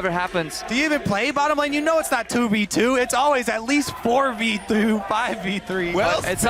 Whatever happens. Do you even play bottom lane? You know it's not 2v2. It's always at least 4v2, 5v3. Well, It's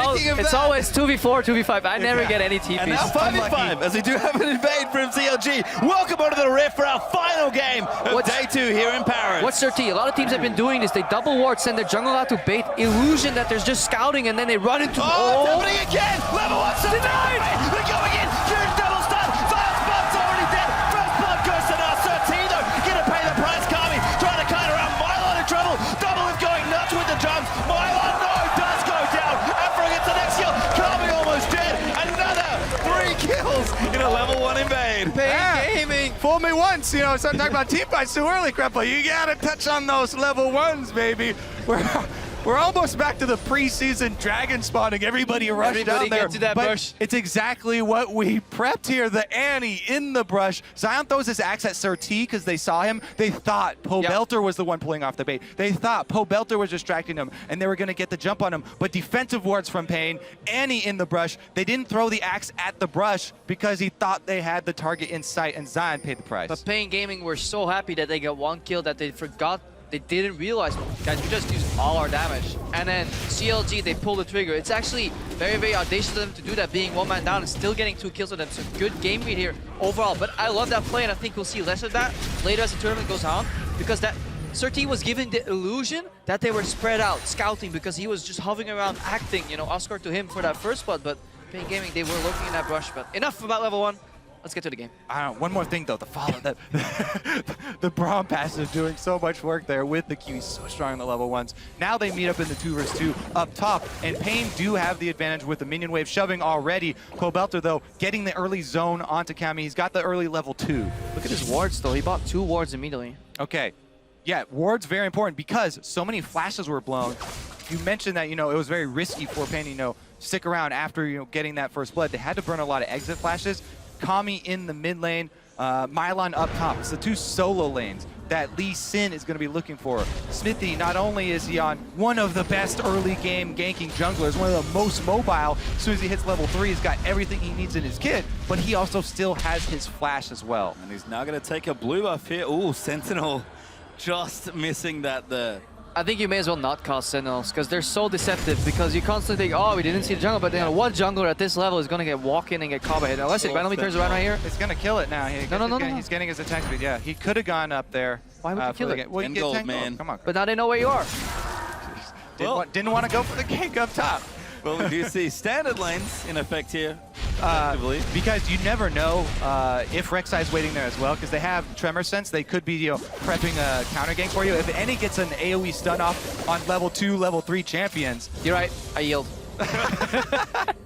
always 2v4, 2v5. I never get any TPs. And now 5v5, as we do have an invade from CLG. Welcome onto the Rift for our final game of day 2 here in Paris. What's their T? A lot of teams have been doing this. They double ward, send their jungle out to bait, illusion that there's just scouting, and then they run into... Oh, it's happening again! Level 1 denied! They're going in! Huge double stun! Fast Spot's already dead! First blood goes to now. Certino gonna pay the price. Kami trying to kite around. Mylon in trouble. Double is going nuts with the jumps. Mylon, no, does go down. Afro gets the next kill. Kami almost dead. Another 3 kills in a level 1 invade. Gaming. Fool me once, you know, start talking about team fights too early, Creppa. You gotta touch on those level 1s, baby. We're almost back to the preseason dragon spawning. Everybody rushed down there. Get to that but bush. It's exactly what we prepped here. The Annie in the brush. Zion throws his axe at Sir T because they saw him. They thought Poe Belter was the one pulling off the bait. They thought Poe Belter was distracting him, and they were going to get the jump on him. But defensive wards from Pain, Annie in the brush. They didn't throw the axe at the brush because he thought they had the target in sight, and Zion paid the price. But Pain Gaming were so happy that they got 1 kill that they forgot. They didn't realize, guys, we just used all our damage. And then CLG, they pulled the trigger. It's actually very, very audacious of them to do that, being 1 man down and still getting 2 kills with them. So good game read here overall. But I love that play, and I think we'll see less of that later as the tournament goes on, because that Sir T was given the illusion that they were spread out, scouting, because he was just hovering around, acting, you know, Oscar to him for that first spot. But Pain Gaming, they were looking in that brush. But enough about level 1. Let's get to the game. I don't know, one more thing though, the follow that the Braum passive doing so much work there with the Q. He's so strong in the level 1s. Now they meet up in the 2 vs 2 up top, and Pain do have the advantage with the minion wave shoving already. Poe Belter though getting the early zone onto Kami. He's got the early level 2. Look at his wards though. He bought 2 wards immediately. Okay. Yeah, wards very important because so many flashes were blown. You mentioned that, you know, it was very risky for Pain, you know, stick around after, you know, getting that first blood. They had to burn a lot of exit flashes. Kami in the mid lane, Mylon up top. It's the 2 solo lanes that Lee Sin is going to be looking for. Smithy, not only is he on one of the best early game ganking junglers, one of the most mobile, as soon as he hits level 3, he's got everything he needs in his kit, but he also still has his flash as well. And he's now going to take a blue buff here. Ooh, Sentinel just missing that there. I think you may as well not cast Sentinels, because they're so deceptive, because you constantly think, oh, we didn't see the jungle, but you know, what jungler at this level is going to get walk in and get combo hit? Unless it randomly turns around right here. It's going to kill it now. No. He's getting his attack speed. Yeah, he could have gone up there. Why would you kill it? Well, you get 10 man. gold. Come on. But now they know where you are. Didn't want to go for the gank up top. Well, we do see standard lanes in effect here, effectively. Because you never know if Reksai is waiting there as well, because they have Tremor Sense. They could be, you know, prepping a counter gank for you. If any gets an AoE stun off on level 2, level 3 champions. You're right. I yield.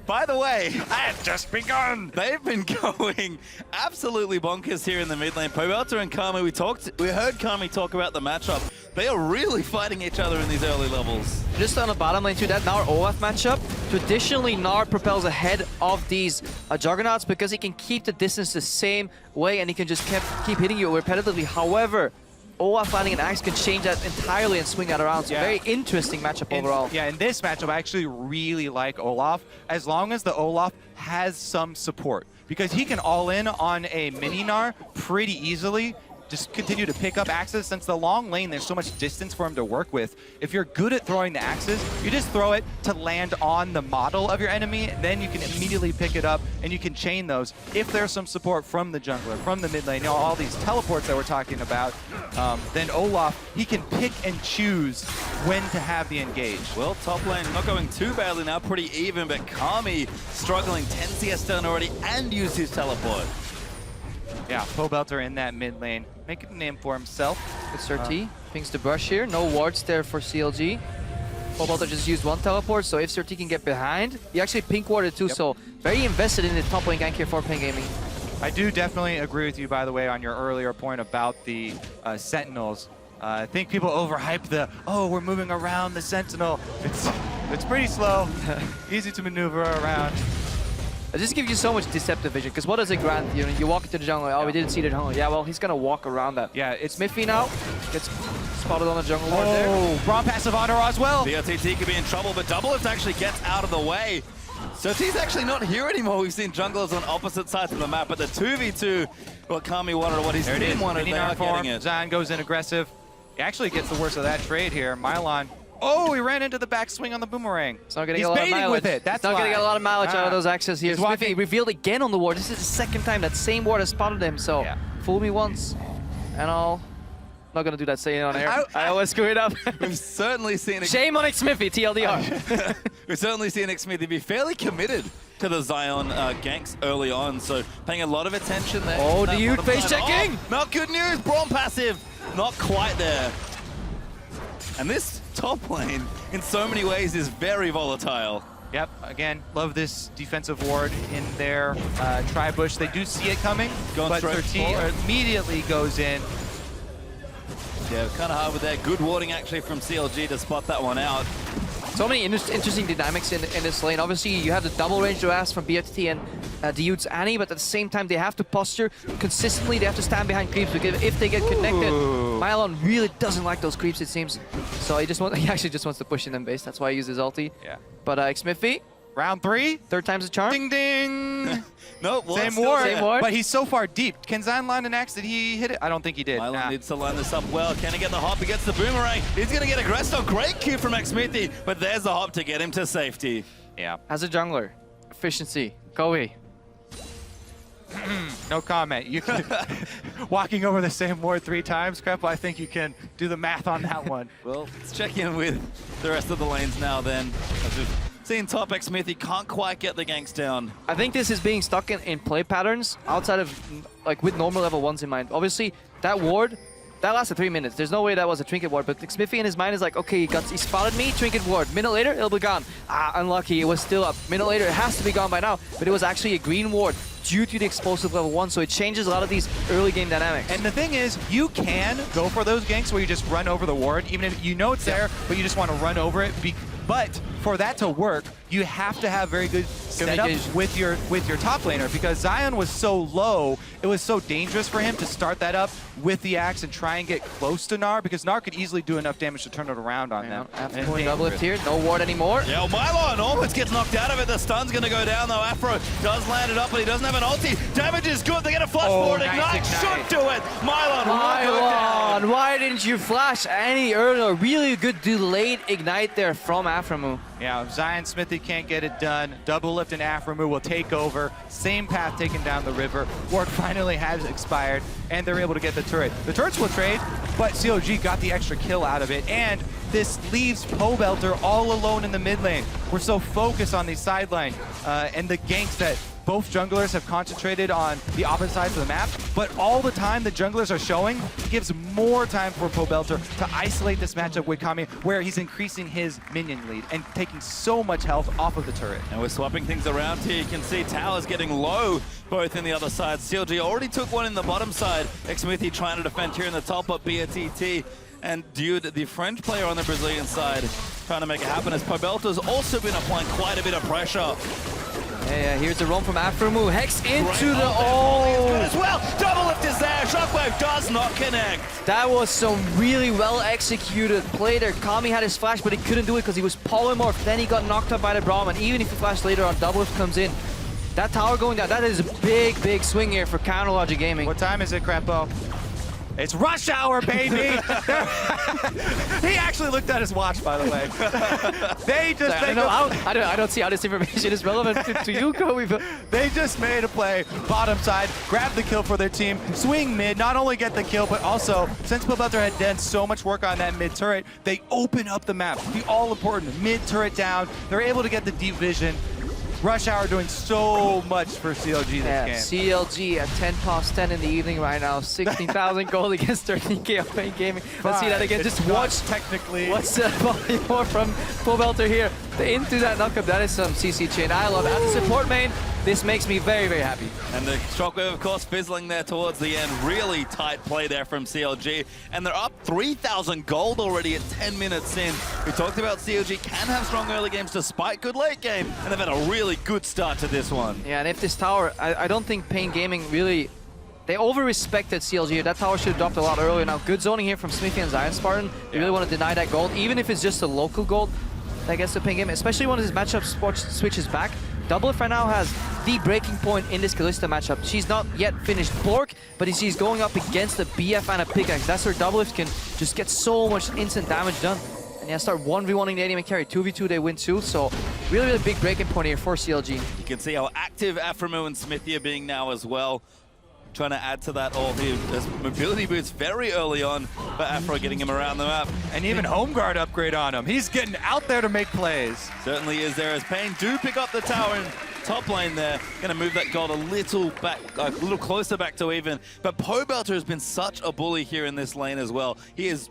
By the way, I had just begun. they've been going absolutely bonkers here in the mid lane. Poe Belter and Kami, we heard Kami talk about the matchup. They are really fighting each other in these early levels. Just on the bottom lane too, that Gnar Olaf matchup, traditionally Gnar propels ahead of these Juggernauts because he can keep the distance the same way and he can just keep hitting you repetitively. However, Olaf landing an axe can change that entirely and swing that around. So very interesting matchup overall. Yeah, in this matchup, I actually really like Olaf, as long as the Olaf has some support. Because he can all in on a mini Gnar pretty easily. Just continue to pick up axes. Since the long lane, there's so much distance for him to work with. If you're good at throwing the axes, you just throw it to land on the model of your enemy, then you can immediately pick it up and you can chain those. If there's some support from the jungler, from the mid lane, you know, all these teleports that we're talking about, then Olaf, he can pick and choose when to have the engage. Well, top lane not going too badly now, pretty even, but Kami struggling, 10 CS done already and used his teleport. Yeah, Poe Belter in that mid lane, making a name for himself. Good Sir T. Pings the brush here. No wards there for CLG. Poe Belter just used 1 teleport, so if Sir T can get behind, he actually pink warded too, so very invested in the top lane gank here for Pain Gaming. I do definitely agree with you, by the way, on your earlier point about the Sentinels. I think people overhype the, oh, we're moving around the Sentinel. It's pretty slow, easy to maneuver around. It just gives you so much deceptive vision, because what does it grant? You know, you walk into the jungle, oh, we didn't see the jungle. Yeah, well, he's going to walk around that. Yeah, it's Miffy now, gets spotted on the jungle ward there. Oh, Braum passive on her as well. The OTT could be in trouble, but Doublelift actually gets out of the way. So he's actually not here anymore. We've seen junglers on opposite sides of the map, but the 2v2, what Kami wanted, or what his team wanted, they are getting it. Zion goes in aggressive. He actually gets the worst of that trade here. Mylon. Oh, he ran into the backswing on the boomerang. It's not going to He's get a lot of baiting mileage. with it. That's not going to get a lot of mileage out of those axes here. He's Smithy walking. revealed again on the ward. This is the second time that same ward has spotted him. So Yeah. fool me once, and I'll not going to do that saying it on air. I always screw it up. We've certainly seen it. Shame on Smithy, TLDR. We've certainly seen Smithy be fairly committed to the Zion ganks early on, so paying a lot of attention there. Oh, That Dude, bottom face side. checking! Oh, not good news, Braum passive, not quite there. And this top lane, in so many ways, is very volatile. Yep, again, love this defensive ward in their tri-bush. They do see it coming, Going but straight 13 forward. immediately goes in. Yeah, kind of hard with that. Good warding actually from CLG to spot that one out. So many interesting dynamics in this lane. Obviously, you have the double range blast from BFT and Dude's Annie, but at the same time, they have to posture consistently. They have to stand behind creeps because if they get connected, Mylon really doesn't like those creeps, it seems. So he actually just wants to push in them base. That's why he uses ulti. Yeah. But Smithy, Round 3. third time's a charm. Ding ding. Nope, well, Same still ward, there. Same ward. but he's so far deep. Can Zion land an axe? Did he hit it? I don't think he did. Mylon Nah. needs to line this up well. Can he get the hop? He gets the boomerang. He's going to get aggressed. Oh, great cue from Smithy, but there's the hop to get him to safety. Yeah. As a jungler, efficiency, go away. No comment. You can, walking over the same ward 3 times, Crep, I think you can do the math on that one. Well, let's check in with the rest of the lanes now then. As we've seen top Smithy can't quite get the ganks down. I think this is being stuck in play patterns outside of, like, with normal level 1s in mind. Obviously, that ward, that lasted 3 minutes. There's no way that was a trinket ward, but Smithy in his mind is like, okay, he spotted me, trinket ward. Minute later, it'll be gone. Ah, unlucky, it was still up. Minute later, it has to be gone by now, but it was actually a green ward due to the explosive level 1, so it changes a lot of these early game dynamics. And the thing is, you can go for those ganks where you just run over the ward, even if you know it's there, but you just want to run over it. But for that to work, you have to have very good setup with your top laner, because Zion was so low, it was so dangerous for him to start that up with the axe and try and get close to Gnar, because Gnar could easily do enough damage to turn it around on them. After going double lift here, no ward anymore. Yeah, Mylon almost gets knocked out of it. The stun's going to go down though. Afro does land it up, but he doesn't have an ulti. Damage is good. They get a flash forward. Ignite should do it. Mylon will go down. Why didn't you flash any earlier? Really good delayed ignite there from Aframu. Yeah, Zion Smithy can't get it done. Double lift and Aframu will take over. Same path taken down the river. Ward finally has expired, and they're able to get the turret. The turrets will trade, but CLG got the extra kill out of it, and this leaves Pobelter all alone in the mid lane. We're so focused on the sideline and the ganks that both junglers have concentrated on the opposite sides of the map, but all the time the junglers are showing gives more time for Pobelter to isolate this matchup with Kami, where he's increasing his minion lead and taking so much health off of the turret. And we're swapping things around here. You can see towers getting low, both in the other side. CLG already took one in the bottom side. Smithy trying to defend here in the top, but BNT and Dude, the French player on the Brazilian side, trying to make it happen, as Pobelter's also been applying quite a bit of pressure. Yeah, here's the roam from Aframu. Hex into the... Good as well. Double lift is there. Shockwave does not connect. That was some really well executed play there. Kami had his flash, but he couldn't do it because he was polymorphed. Then he got knocked out by the Braum, and even if he flashed later on, double lift comes in. That tower going down, that is a big, big swing here for Counter Logic Gaming. What time is it, Crepo? It's rush hour, baby! He actually looked at his watch, by the way. They just... I don't see how this information is relevant to you, Kobe. They just made a play, bottom side, grab the kill for their team, swing mid, not only get the kill, but also, since Pobelter had done so much work on that mid turret, they open up the map. The all-important mid turret down. They're able to get the deep vision. Rush Hour doing so much for CLG this game. CLG at 10 past 10 in the evening right now. 16,000 gold against 13k of Pain Gaming. Let's see that again. Just watch technically. What's the more from Pobelter here into that knockup. That is some CC chain. I love it. As a support main, this makes me very, very happy. And the Shockwave, of course, fizzling there towards the end. Really tight play there from CLG. And they're up 3,000 gold already at 10 minutes in. We talked about CLG can have strong early games despite good late game. And they've had a really good start to this one. Yeah, and if this tower, I don't think Pain Gaming really... They over-respected CLG. That tower should have dropped a lot earlier. Now, good zoning here from Smithy and Zion Spartan. They really want to deny that gold, even if it's just a local gold. I guess the Pain Gaming, especially when his matchup switches back. Doublelift right now has the breaking point in this Kalista matchup. She's not yet finished Bork, but she's going up against a BF and a pickaxe. That's where Doublelift can just get so much instant damage done. And yeah, start 1v1ing the AD and carry. 2v2 they win too, so really, really big breaking point here for CLG. You can see how active Aframu and Smithy are being now as well. Trying to add to that all here. There's mobility boots very early on, but Afro getting him around the map. And even home guard upgrade on him. He's getting out there to make plays. Certainly is there as Pain do pick up the tower in top lane there. Gonna move that gold a little back, a little closer back to even. But Pobelter has been such a bully here in this lane as well. He is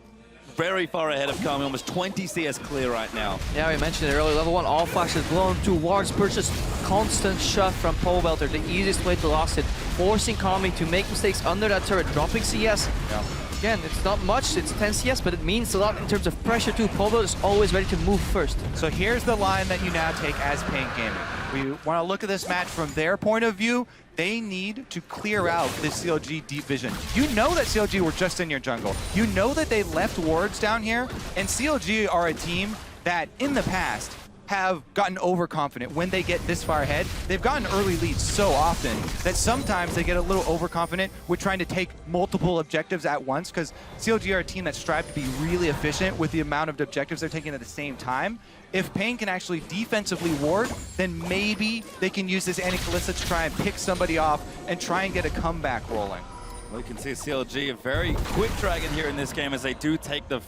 very far ahead of Kami, almost 20 CS clear right now. Yeah, we mentioned it earlier. Level 1 all flashes blown to wards, purchase constant shot from Pobelter, the easiest way to last it, forcing Kami to make mistakes under that turret, dropping CS. Yeah. Again, it's not much, it's 10 CS, but it means a lot in terms of pressure too. Pobelter is always ready to move first. So here's the line that you now take as Pain Gaming. We want to look at this match from their point of view. They need to clear out this CLG deep vision. You know that CLG were just in your jungle. You know that they left wards down here, and CLG are a team that in the past have gotten overconfident when they get this far ahead. They've gotten early leads so often that sometimes they get a little overconfident with trying to take multiple objectives at once, because CLG are a team that strive to be really efficient with the amount of objectives they're taking at the same time. If Pain can actually defensively ward, then maybe they can use this anti-Kalista to try and pick somebody off and try and get a comeback rolling. Well, you can see CLG a very quick dragon here in this game as they do take the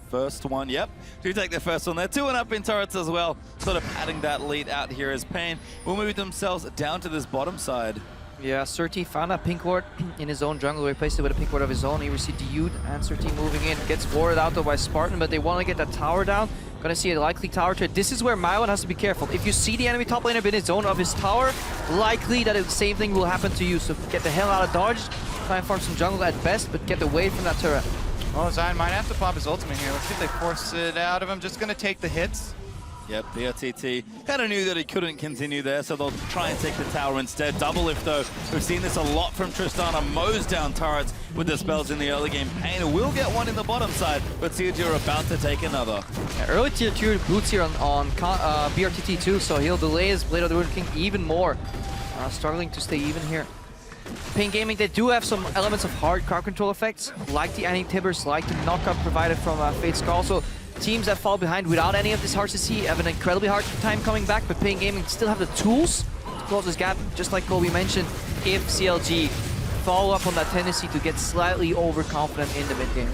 first one. Yep, do take the first one. They're 2-1 in turrets as well, sort of padding that lead out here as Pain will move themselves down to this bottom side. Yeah, Surti found a pink ward in his own jungle, replaced it with a pink ward of his own. He received the Yude and Surti moving in, gets warded out though by Spartan, but they want to get that tower down. Gonna see a likely tower trade. This is where Mylon has to be careful. If you see the enemy top laner in his zone of his tower, likely that the same thing will happen to you. So get the hell out of dodge, try and farm some jungle at best, but get away from that turret. Well, Zion might have to pop his ultimate here. Let's see if they force it out of him. Just gonna take the hits. Yep, BRTT kind of knew that he couldn't continue there, so they'll try and take the tower instead. Doublelift though, we've seen this a lot from Tristana, mows down turrets with the spells in the early game. Pain will get one in the bottom side, but CLG are about to take another. Yeah, early tier 2 boots here on BRTT too, so he'll delay his Blade of the Ruined King even more. Struggling to stay even here. Pain Gaming, they do have some elements of hard crowd control effects, like the anti-tibbers, like the knockup provided from Fate's Call. So teams that fall behind without any of this hard to see have an incredibly hard time coming back, but Pain Gaming still have the tools to close this gap, just like Kobe mentioned, if CLG follow up on that tendency to get slightly overconfident in the mid game.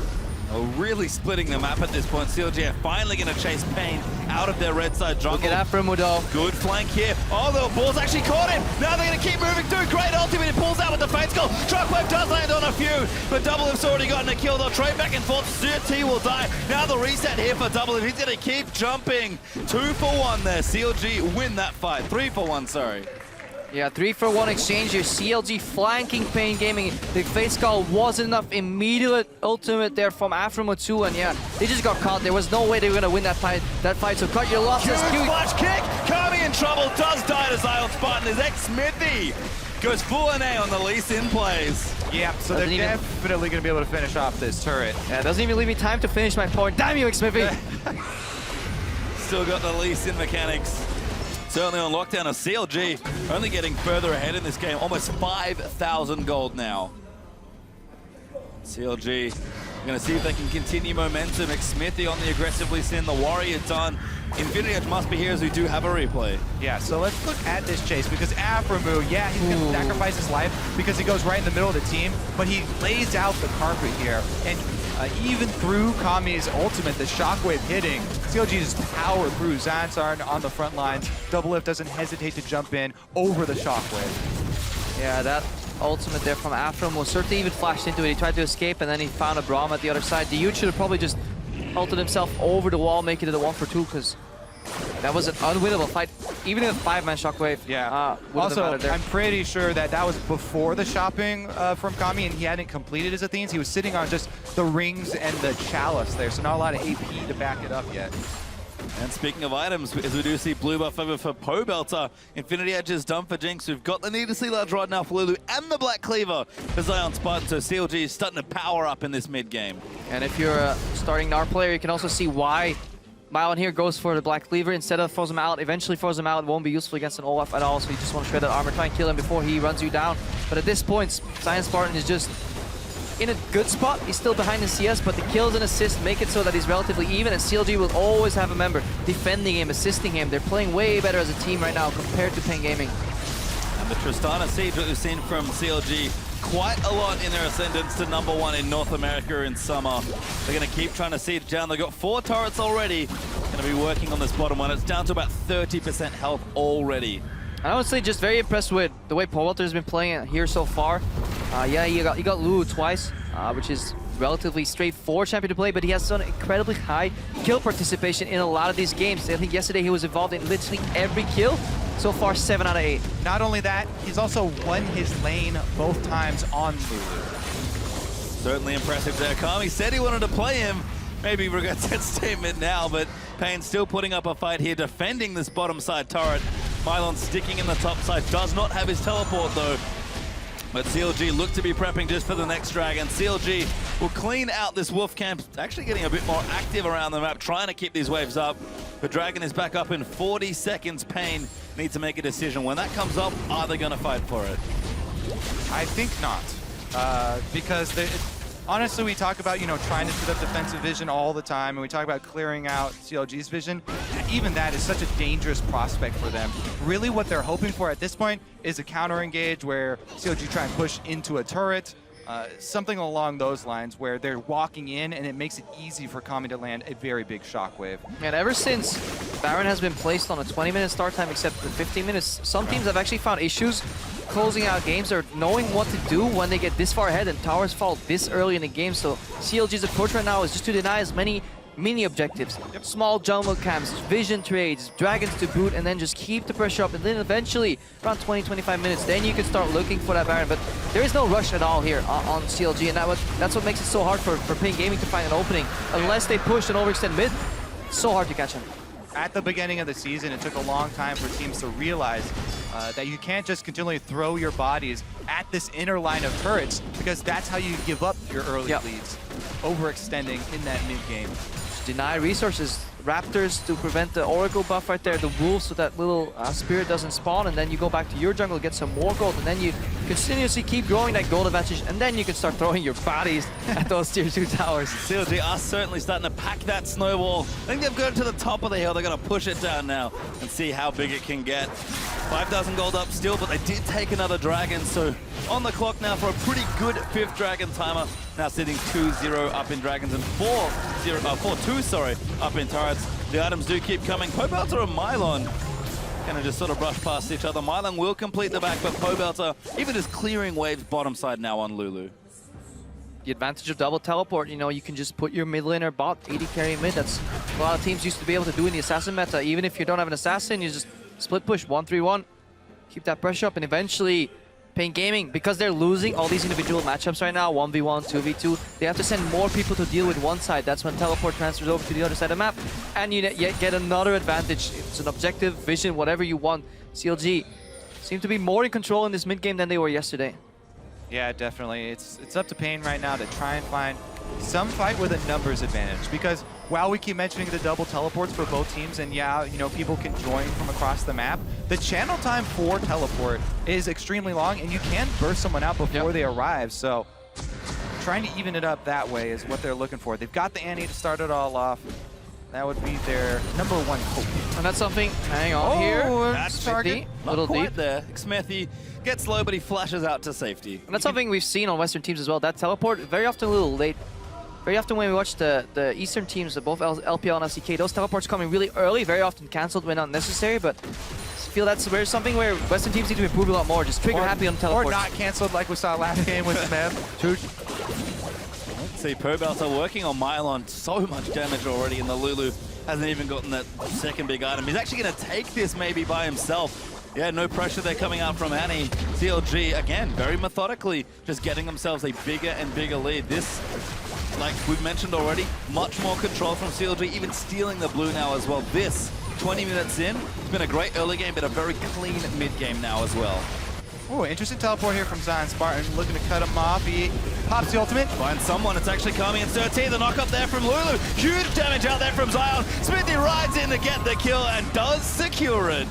Oh, really splitting the map at this point. CLG are finally going to chase Pain out of their red side jungle. Look at that from Mudo. Good flank here. Oh, the ball's actually caught him. Now they're going to keep moving through. Great ultimate. It pulls out with the Fate's Call. Shockwave does land on a few, but Doublelift's already gotten a kill. They'll trade back and forth. Surti will die. Now the reset here for Doublelift. He's going to keep jumping. 2 for 1 there. CLG win that fight. 3 for 1, sorry. Yeah, 3-for-1 exchange here. CLG flanking Pain Gaming. The Fate's Call wasn't enough. Immediate ultimate there from Aframu, and yeah, they just got caught. There was no way they were gonna win that fight. So cut your losses. Huge flash kick. Kami in trouble. Does die to Zion Spartan. His ex-Smithy goes full NA on the Elise in plays. Yeah, so they're definitely going to be able to finish off this turret. Yeah, it doesn't even leave me time to finish my point. Damn you, ex-Smithy! Still got the Elise in mechanics. Certainly on lockdown of CLG, only getting further ahead in this game, almost 5,000 gold now. CLG going to see if they can continue momentum. Smithy on the aggressively sin, the Warrior done. Infinity Edge must be here as we do have a replay. Yeah, so let's look at this chase because Aframu, yeah, he's going to sacrifice his life because he goes right in the middle of the team, but he lays out the carpet here. And even through Kami's ultimate, the shockwave hitting, CLG just power through. Zansar on the front lines. Doublelift doesn't hesitate to jump in over the shockwave. Yeah, that ultimate there from Afram was certainly even flashed into it. He tried to escape and then he found a Braum at the other side. The Yude should have probably just ulted himself over the wall, making it a 1-for-2 because that was an unwinnable fight. Even in a 5-man shockwave. Yeah. Also, I'm pretty sure that that was before the shopping from Kami, and he hadn't completed his Athenes. He was sitting on just the rings and the chalice there, so not a lot of AP to back it up yet. And speaking of items, as we do see blue buff over for Pobelter, Infinity Edge is done for Jinx. We've got the needlessly large rod now for Lulu and the Black Cleaver for Zion Spartan, so CLG is starting to power up in this mid game. And if you're a starting Gnar player, you can also see why Mylon here goes for the Black Cleaver instead of throws him out. Eventually throws him out. It won't be useful against an Olaf at all, so you just want to shred that armor, try and kill him before he runs you down. But at this point, Science Spartan is just in a good spot. He's still behind in CS, but the kills and assists make it so that he's relatively even, and CLG will always have a member defending him, assisting him. They're playing way better as a team right now compared to PEN Gaming. And the Tristana siege that we've seen from CLG quite a lot in their ascendance to #1 in North America in summer. They're going to keep trying to siege down. They've got 4 turrets already. Going to be working on this bottom one. It's down to about 30% health already. I would say just very impressed with the way Paul Walter has been playing it here so far. Yeah, you got Lulu twice, which is relatively straightforward champion to play, but he has done incredibly high kill participation in a lot of these games. I think yesterday he was involved in literally every kill. So far, 7 out of 8. Not only that, he's also won his lane both times on Lulu. Certainly impressive there. Kami said he wanted to play him. Maybe regrets that statement now, but Payne still putting up a fight here, defending this bottom side turret. Mylon sticking in the top side, does not have his teleport though. But CLG look to be prepping just for the next dragon. CLG will clean out this wolf camp, actually getting a bit more active around the map, trying to keep these waves up. The dragon is back up in 40 seconds. Payne needs to make a decision. When that comes up, are they going to fight for it? I think not, because honestly, we talk about, you know, trying to set up defensive vision all the time, and we talk about clearing out CLG's vision. Even that is such a dangerous prospect for them. Really what they're hoping for at this point is a counter engage where CLG try and push into a turret, something along those lines where they're walking in and it makes it easy for Kami to land a very big shockwave. And ever since Baron has been placed on a 20-minute start time, except for 15 minutes, some teams have actually found issues closing out games or knowing what to do when they get this far ahead and towers fall this early in the game. So CLG's approach right now is just to deny as many mini objectives, small jungle camps, vision trades, dragons to boot, and then just keep the pressure up. And then eventually, around 20-25 minutes, then you can start looking for that Baron. But there is no rush at all here on CLG, and that's what makes it so hard for PEN Gaming to find an opening. Unless they push and overextend mid, it's so hard to catch them. At the beginning of the season, it took a long time for teams to realize that you can't just continually throw your bodies at this inner line of turrets, because that's how you give up your early leads, overextending in that mid game. Deny resources. Raptors to prevent the Oracle buff right there, the Wolves so that little Spirit doesn't spawn, and then you go back to your jungle, get some more gold, and then you continuously keep growing that gold advantage, and then you can start throwing your bodies at those tier 2 towers. CLG are certainly starting to pack that snowball. I think they've got to the top of the hill. They're going to push it down now and see how big it can get. 5,000 gold up still, but they did take another dragon, so on the clock now for a pretty good 5th dragon timer. Now sitting 2-0 up in dragons and 4-2 up in turrets. The items do keep coming. Pobelter and Mylon kind of just sort of brush past each other. Mylon will complete the back, but Pobelter even just clearing waves bottom side now on Lulu. The advantage of double teleport, you know, you can just put your mid laner bot, AD carry mid. That's a lot of teams used to be able to do in the assassin meta. Even if you don't have an assassin, you just split push 1-3-1, keep that pressure up, and eventually PEN Gaming, because they're losing all these individual matchups right now, 1v1, 2v2, they have to send more people to deal with one side. That's when teleport transfers over to the other side of the map, and you get another advantage. It's an objective, vision, whatever you want. CLG seem to be more in control in this mid game than they were yesterday. Yeah, definitely. It's up to Payne right now to try and find some fight with a numbers advantage, because while we keep mentioning the double teleports for both teams, and yeah, you know, people can join from across the map, the channel time for teleport is extremely long, and you can burst someone out before they arrive. So trying to even it up that way is what they're looking for. They've got the Annie to start it all off. That would be their #1 hope. And that's something, hang on here. That's target. Not quite there. Xmethy gets low, but he flashes out to safety. And that's something we've seen on Western teams as well. That teleport, very often a little late. Very often when we watch the Eastern teams, both LPL and LCK, those teleports coming really early, very often cancelled when not necessary, but I feel that's something where Western teams need to improve a lot more. Just trigger happy on teleports. Or not cancelled like we saw last game with Smith. Let's see, Pobelter working on Mylon. So much damage already, and the Lulu hasn't even gotten that second big item. He's actually going to take this maybe by himself. Yeah, no pressure there coming out from Annie. CLG, again, very methodically, just getting themselves a bigger and bigger lead. This, like we've mentioned already, much more control from CLG, even stealing the blue now as well. This, 20 minutes in, it's been a great early game, but a very clean mid game now as well. Oh, interesting teleport here from Zion Spartan, looking to cut him off. He pops the ultimate. Find someone, it's actually coming in 13. The knock up there from Lulu. Huge damage out there from Zion. Smithy rides in to get the kill and does secure it.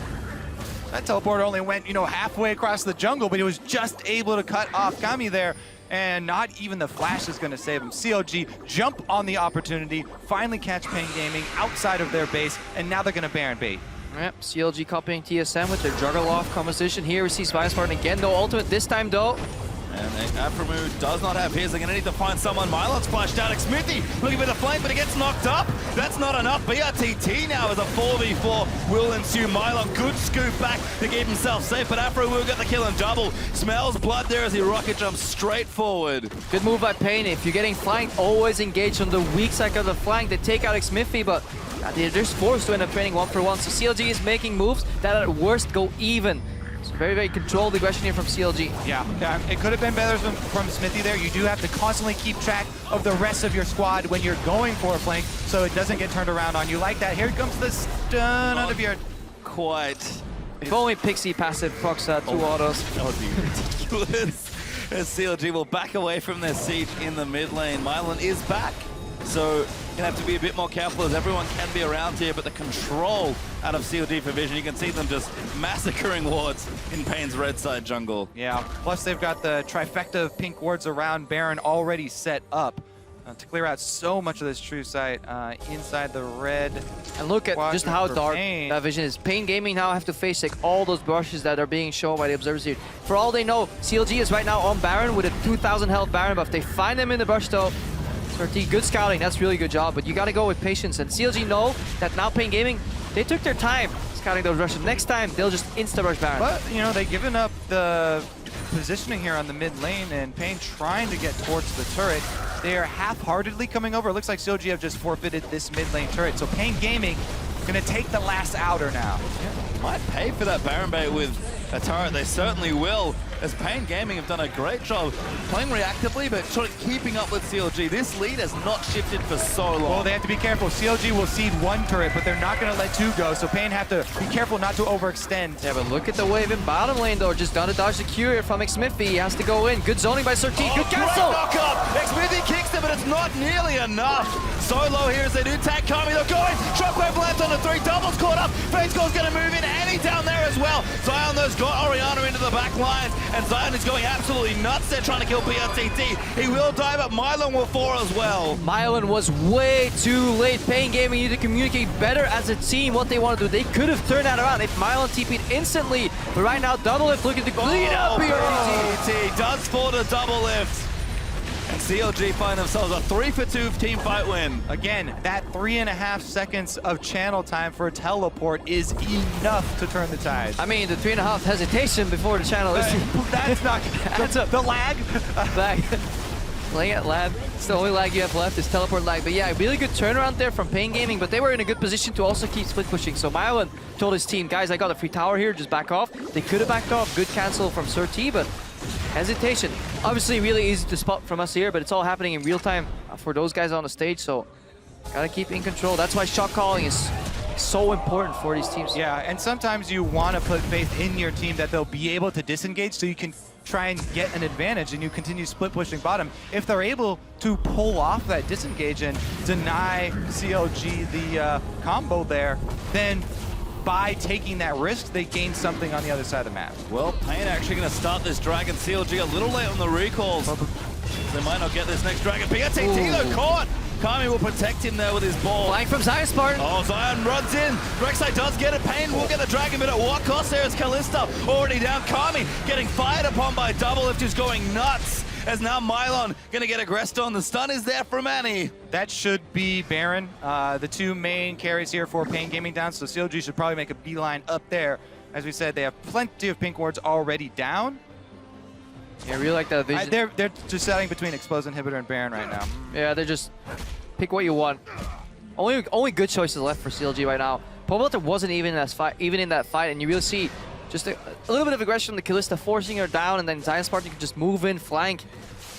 That teleport only went, halfway across the jungle, but he was just able to cut off Kami there. And not even the flash is going to save him. CLG jump on the opportunity, finally catch Pain Gaming outside of their base, and now they're going to Baron bait. Yep, CLG copying TSM with their Juggerloft composition here. We see Spartan again, no ultimate this time though. And Aframu does not have his. They're going to need to find someone. Mylon splashed out. Smithy looking for the flank, but it gets knocked up. That's not enough. BRTT now as a 4v4 will ensue. Mylon, good scoop back to keep himself safe, but Afro will get the kill and double. Smells blood there as he rocket jumps straight forward. Good move by Pain. If you're getting flanked, always engage on the weak side of the flank. They take out Smithy, but they're just forced to end up training 1-for-1. So CLG is making moves that at worst go even. So very, very controlled aggression here from CLG. Yeah, it could have been better from Smithy there. You do have to constantly keep track of the rest of your squad when you're going for a flank so it doesn't get turned around on you like that. Here comes the stun out of your... Quite. If only Pixie passive procs 2 autos. That would be ridiculous. As CLG will back away from their siege in the mid lane. Mylon is back. So you're gonna have to be a bit more careful as everyone can be around here, but the control out of CLG for vision, you can see them just massacring wards in Pain's red side jungle. Yeah, plus they've got the trifecta of pink wards around Baron already set up to clear out so much of this true sight inside the red. And look at just how dark Pain. that vision is. Pain Gaming now have to face like all those brushes that are being shown by the observers here. For all they know, CLG is right now on Baron with a 2,000 health Baron buff. They find them in the brush though. Sorti, good scouting, that's really good job, but you gotta go with patience. And CLG know that now Pain Gaming, they took their time scouting those rushes. Next time, they'll just insta-rush Baron. But, they've given up the positioning here on the mid lane, and Pain trying to get towards the turret. They are half-heartedly coming over. It looks like CLG have just forfeited this mid lane turret. So Pain Gaming gonna take the last outer now. Yeah, might pay for that Baron bait with a turret. They certainly will, as Pain Gaming have done a great job playing reactively, but sort of keeping up with CLG. This lead has not shifted for so long. Well, they have to be careful. CLG will cede 1 turret, but they're not going to let 2 go, so Pain have to be careful not to overextend. Yeah, but look at the wave in bottom lane though. Just done to dodge the Q here from Smithy. He has to go in. Good zoning by Sorti. Good cancel! Knock up! Smithy kicks them, but it's not nearly enough. Solo here as they do tag Kami. They're going. Shockwave lands on the 3. Doubles caught up. Fainscore's going to move in, and he's down there as well. Zion though got Oriana into the back lines, and Zion is going absolutely nuts. They're trying to kill BRTT. He will die, but Mylon will fall as well. Mylon was way too late. Pain Gaming need to communicate better as a team what they want to do. They could have turned that around if Mylon TP'd instantly, but right now double lift looking to clean up BRTT. Does fall to double lift. And CLG find themselves a 3-for-2 team fight win. Again, that 3.5 seconds of channel time for a teleport is enough to turn the tide. I mean, the 3.5 hesitation before the channel is... That's not... the lag? Lag. Playing at lab. It's the only lag you have left is teleport lag. But yeah, really good turnaround there from Pain Gaming, but they were in a good position to also keep split pushing. So Mylon told his team, guys, I got a free tower here, just back off. They could have backed off. Good cancel from Sorti, but hesitation. Obviously really easy to spot from us here, but it's all happening in real time for those guys on the stage, so gotta keep in control. That's why shot calling is so important for these teams. Yeah, and sometimes you want to put faith in your team that they'll be able to disengage so you can try and get an advantage and you continue split pushing bottom. If they're able to pull off that disengage and deny CLG the combo there, then by taking that risk, they gain something on the other side of the map. Well, Pain actually going to start this Dragon. CLG a little late on the recalls. They might not get this next Dragon. BRTT though caught. Kami will protect him there with his ball. Flying from Zion Spartan. Oh, Zion runs in. Reksai does get it. Pain will get the Dragon, but at what cost there is Alistar already down. Kami getting fired upon by Double Lift, who's going nuts. As now Mylon gonna get aggressed on. The stun is there from Annie. That should be Baron. The 2 main carries here for Pain Gaming down, so CLG should probably make a beeline up there. As we said, they have plenty of pink wards already down. Yeah, I really like that vision. They're just setting between Explosive Inhibitor and Baron right now. Yeah, they're just pick what you want. Only good choices left for CLG right now. Pobelter wasn't even in that fight, and you really see just a little bit of aggression from the Kalista forcing her down, and then Zion Spartan can just move in, flank.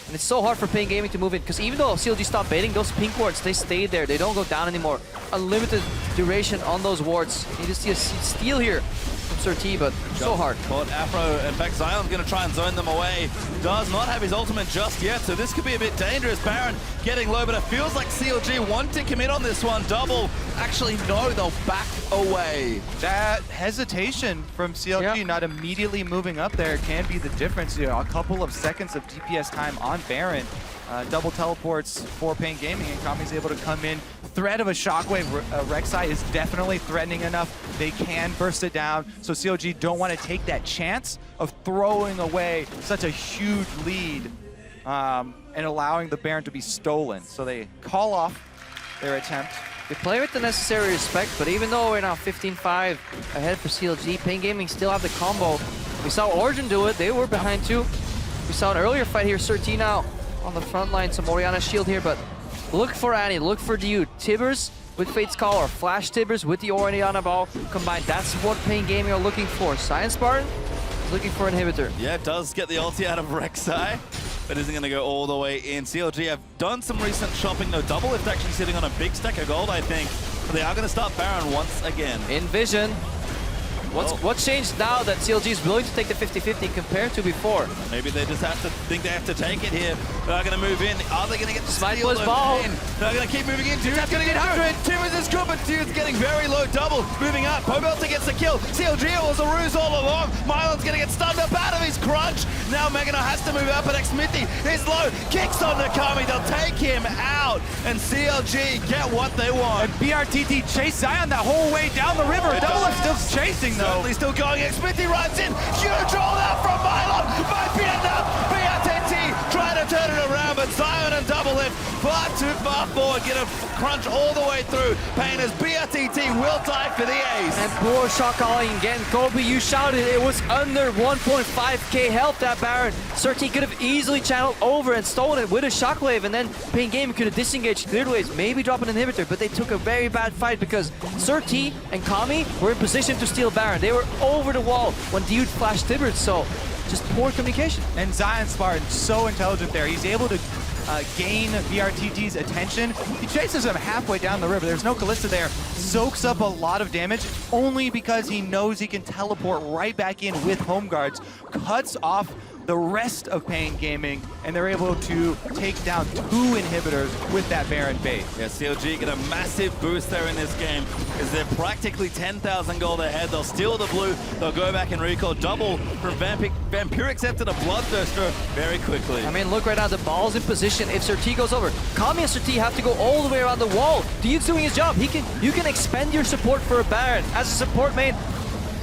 And it's so hard for Pain Gaming to move in, because even though CLG stopped baiting, those pink wards, they stay there. They don't go down anymore. Unlimited duration on those wards. You just see a steal here from Surti, but so hard. Caught Afro. In fact, Zion's going to try and zone them away. Does not have his ultimate just yet, so this could be a bit dangerous. Baron getting low, but it feels like CLG want to commit on this one. Double. Actually, no, they'll back away. That hesitation from CLG not immediately moving up there can be the difference here. A couple of seconds of DPS time on Baron. Double teleports for Pain Gaming, and Kami's able to come in. Threat of a shockwave. Reksai is definitely threatening enough. They can burst it down, so CLG don't want to take that chance of throwing away such a huge lead and allowing the Baron to be stolen. So they call off their attempt. They play with the necessary respect, but even though we're now 15-5 ahead for CLG, Pain Gaming still have the combo. We saw Origin do it. They were behind too. We saw an earlier fight here. Surti now on the front line, some Orianna shield here, but look for Annie, look for Dude. Tibbers with Fate's Call or Flash Tibbers with the Orianna ball combined. That's what Pain Gaming are looking for. Science Spartan is looking for inhibitor. Yeah, it does get the ulti out of Reksai, but isn't going to go all the way in. CLG have done some recent shopping. No, Double is actually sitting on a big stack of gold, I think. But they are going to start Baron once again. In vision. What's changed now that CLG is willing to take the 50-50 compared to before? Maybe they just have to think they have to take it here. They're going to move in. Are they going to get the steal ball? They're going to keep moving in. Dude's going to get hurt. Tibbers is good, but Dude's getting very low. Double moving up. Pobelter gets the kill. CLG was a ruse all along. Mylon's going to get stunned up out of his crunch. Now Meganar has to move up, but Smithy is low. Kicks on Nakami. They'll take him out, and CLG get what they want. And BRTT chase Zion that whole way down the river. Double is still chasing though. Certainly still going. Smithy runs in. Huge roll out from Mylon. Might be enough. BRTT trying to turn it around, but Zion and Double lift far too far forward. Get a crunch all the way through. Pain as BRTT will die for the ace. And poor shot calling again. Kobe, you shouted it was under 1.5k health, that Baron. Surti could have easily channeled over and stolen it with a shockwave, and then Pain Gaming could have disengaged, cleared waves, maybe drop an inhibitor, but they took a very bad fight because Surti and Kami were in position to steal Baron. They were over the wall when Dude flashed Tibbert, so just poor communication. And Zion Spartan, so intelligent there. He's able to gain VRTT's attention. He chases him halfway down the river. There's no Kalista there. Soaks up a lot of damage only because he knows he can teleport right back in with home guards. Cuts off the rest of Pain Gaming, and they're able to take down 2 inhibitors with that Baron bait. Yeah, CLG get a massive boost there in this game because they're practically 10,000 gold ahead. They'll steal the blue, they'll go back and recall. Double from Vampirix after the Bloodthirster very quickly. I mean, look right now, the ball's in position. If Surti goes over, Kami and Surti have to go all the way around the wall. Dude's doing his job. You can expend your support for a Baron. As a support main,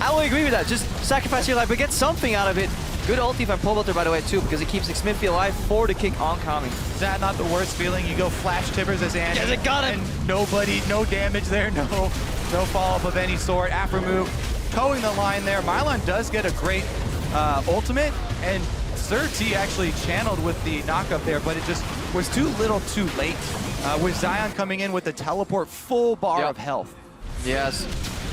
I will agree with that. Just sacrifice your life, but get something out of it. Good ulti from Pobelter, by the way, too, because it keeps Smithy alive for the kick on Kami. Is that not the worst feeling? You go flash Tibbers as Annie. Yes, it got him. And nobody, no damage there, no follow-up of any sort. After move, towing the line there. Mylon does get a great ultimate, and Surti actually channeled with the knockup there, but it just was too little too late. With Zion coming in with the teleport, full bar of health. Yes.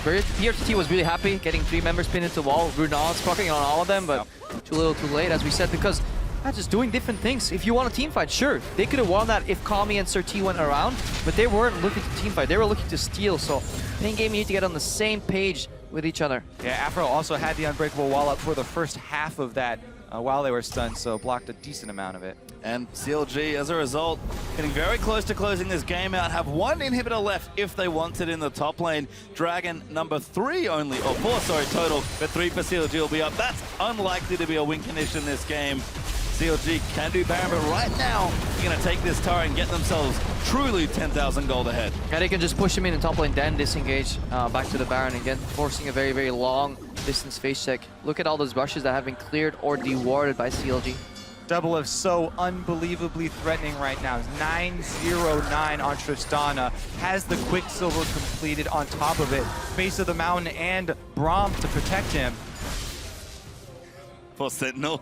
PRTT was really happy getting 3 members pinned into the wall. Runal's proccing on all of them, but too little too late, as we said, because they're just doing different things. If you want a team fight, sure, they could have won that if Kami and Surti went around, but they weren't looking to team fight. They were looking to steal, so Pain Gaming need to get on the same page with each other. Yeah, Afro also had the unbreakable wall up for the first half of that while they were stunned, so blocked a decent amount of it. And CLG, as a result, getting very close to closing this game out, have 1 inhibitor left if they want it in the top lane. Dragon number 3 only, or 4, sorry, total, but 3 for CLG will be up. That's unlikely to be a win condition this game. CLG can do Baron, but right now, they're going to take this tower and get themselves truly 10,000 gold ahead. Yeah, they can just push him in and top lane, then disengage back to the Baron again, forcing a very, very long distance face check. Look at all those rushes that have been cleared or dewarded by CLG. Double is so unbelievably threatening right now. 9-0-9 on Tristana. Has the Quicksilver completed on top of it. Base of the mountain and Braum to protect him. For Sentinel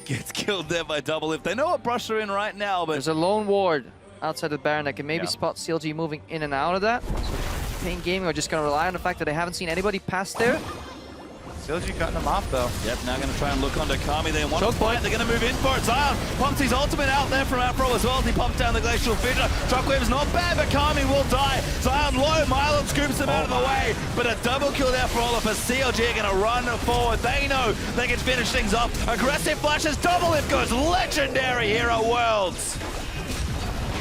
gets killed there by Double. If they know what brush are in right now, but there's a lone ward outside the Baron that can maybe spot CLG moving in and out of that. So Pain Gaming are just going to rely on the fact that they haven't seen anybody pass there. CLG cutting him off, though. Yep, now going to try and look onto Kami. They want to Choke fight. point. They're going to move in for it. Zion pumps his ultimate out there from Afro as well as he pumps down the Glacial Fissure. Shockwave's not bad, but Kami will die. Zion low. Mylon scoops him out of the way. But a double kill there for Olaf as CLG are going to run forward. They know they can finish things off. Aggressive flashes. Double lift goes. Legendary Hero Worlds.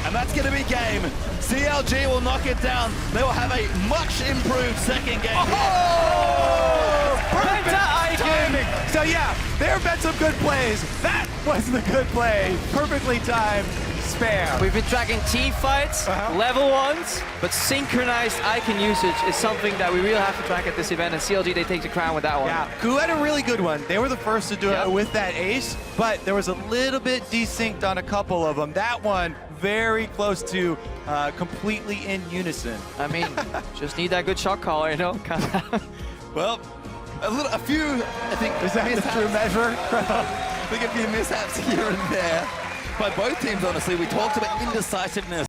And that's going to be game. CLG will knock it down. They will have a much improved second game. Oh! Perfect timing. So yeah, there have been some good plays. That wasn't a good play. Perfectly timed spam. We've been tracking team fights, level 1s, but synchronized icon usage is something that we really have to track at this event, and CLG, they take the crown with that one. Yeah, Ku had a really good one. They were the first to do Yep. it with that ace, but there was a little bit desynced on a couple of them. That one, very close to completely in unison. I mean, just need that good shot caller, you know? Well, a few, I think, Is that the true measure? I think a few mishaps here and there by both teams, honestly. We talked about indecisiveness.